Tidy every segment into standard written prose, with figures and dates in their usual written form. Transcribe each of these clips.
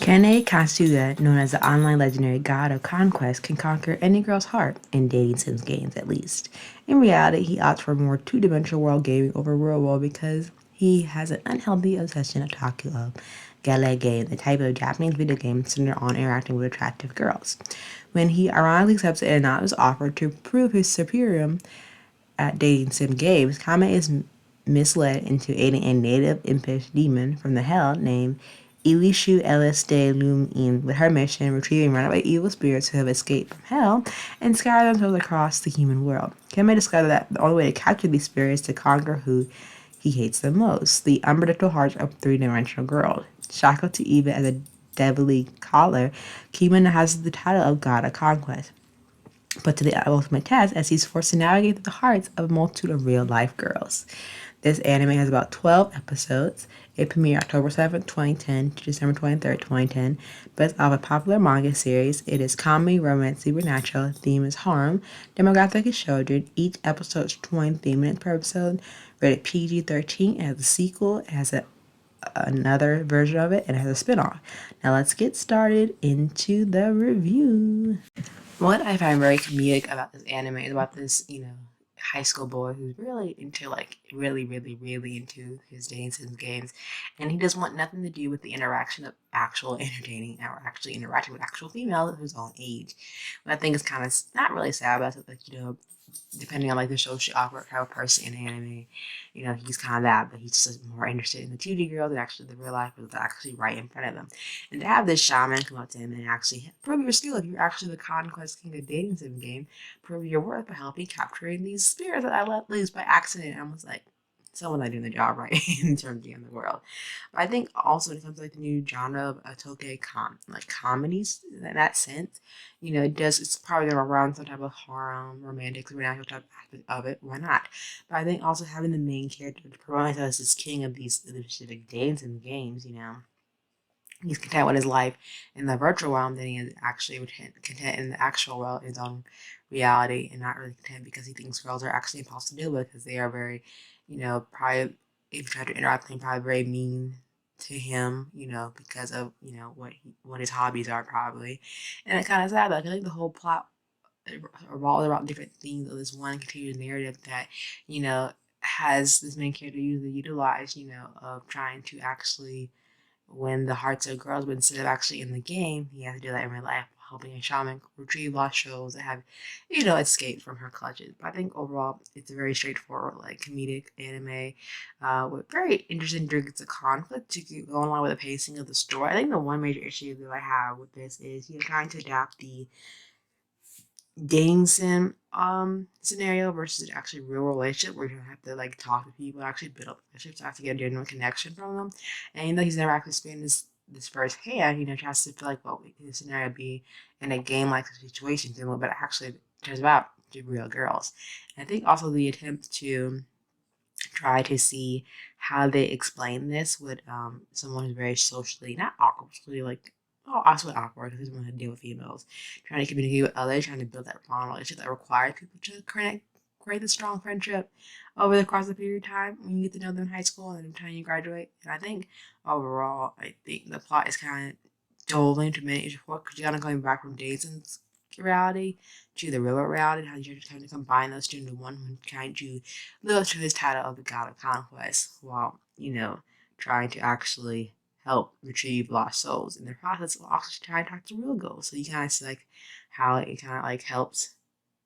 Kane Kasuga, known as the online legendary god of conquest, can conquer any girl's heart in dating sims games at least. In reality, he opts for more two-dimensional world gaming over real world because he has an unhealthy obsession otaku of gale game, the type of Japanese video game centered on interacting with attractive girls. When he ironically accepts an anonymous offer to prove his superior at dating sim games, Kame is misled into aiding a native impish demon from the hell named Elishu Ellis de Lumin with her mission retrieving runaway evil spirits who have escaped from hell and scatter themselves across the human world. Kame discovered that the only way to capture these spirits is to conquer who he hates the most, the unpredictable hearts of three-dimensional girls. Shackled to Eva as a devilly collar, Kima has the title of God of Conquest, put to the ultimate test as he's forced to navigate through the hearts of a multitude of real life girls. This anime has about 12 episodes. It premiered October 7th, 2010 to December 23rd, 2010. Based off a popular manga series, it is comedy, romance, supernatural. Theme is harem. Demographic is children. Each episode is 23 minutes per episode. Rated PG-13. It has a sequel. It has another version of it, and it has a spin-off. Now let's get started into the review. What I find very comedic about this anime is about this, high school boy who's really into really into his dating sims games, and he doesn't want nothing to do with the interaction of actual entertaining or actually interacting with actual females of his own age. What I think is kind of not really sad, but depending on like the social awkward type of person in anime, he's kind of that, but he's just more interested in the 2D girl than actually the real life was actually right in front of them. And to have this shaman come up to him and actually prove your skill if you're actually the Conquest King of dating sim game, prove your worth by helping capturing these spirits that I let loose by accident. I was like, someone not doing the job right in terms of the end world. But I think also when it comes to like the new genre of like comedies in that sense, it's probably gonna run some type of harem, romantic, supernatural type aspect of it. Why not? But I think also having the main character to promote himself as this king of these specific dates and games, he's content with his life in the virtual realm than he is actually content in the actual world, his own reality, and not really content because he thinks girls are actually impossible to deal with because they are very, probably if you try to interact with him, probably very mean to him, because of what his hobbies are probably, and it's kind of sad. Like I think the whole plot revolves around different themes of this one continuous narrative that has this main character usually utilize, of trying to actually win the hearts of girls, but instead of actually in the game, he has to do that in real life, helping a shaman retrieve lost souls that have, escaped from her clutches. But I think overall, it's a very straightforward, like comedic anime, with very interesting drinks of conflict to go along with the pacing of the story. I think the one major issue that I have with this is trying to adapt the dating sim scenario versus actually real relationship where you have to like talk to people, actually build up relationships, actually get a genuine connection from them. And he's never actually experienced this firsthand, tries to feel like what would the scenario be in a game like situation, but actually turns out to real girls. And I think also the attempt to try to see how they explain this with someone who's very socially not awkward, socially like also awkward because he doesn't want to deal with females, trying to communicate with others, trying to build that bond relationship that requires people to create a strong friendship over the course of a period of time when you get to know them in high school and the time you graduate. And I think overall, I think the plot is kind of dove into many because you're kind of going back from Jason's reality to the real reality, how you're trying to combine those two into one when trying to live up to his title of the God of Conquest while, trying to actually help retrieve lost souls in the process of also trying to talk to real girls. So you kind of see like how it kind of like helps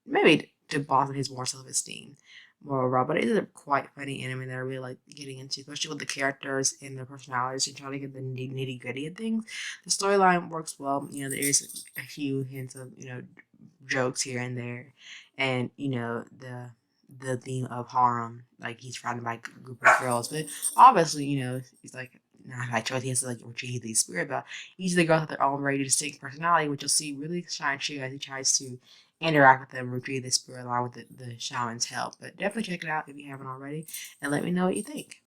maybe to bolster his more self-esteem more overall. But it is a quite funny anime that I really like getting into, especially with the characters and their personalities and trying to get the nitty gritty of things. The storyline works well. There is a few hints of jokes here and there, and the theme of harem, like he's surrounded by a group of girls, but obviously he's like not by choice. He has to like retrieve these spirit, but each of the girls have their own very distinct personality, which you'll see really shine through as he tries to interact with them, retrieve the spirit along with the shaman's help. But definitely check it out if you haven't already, and let me know what you think.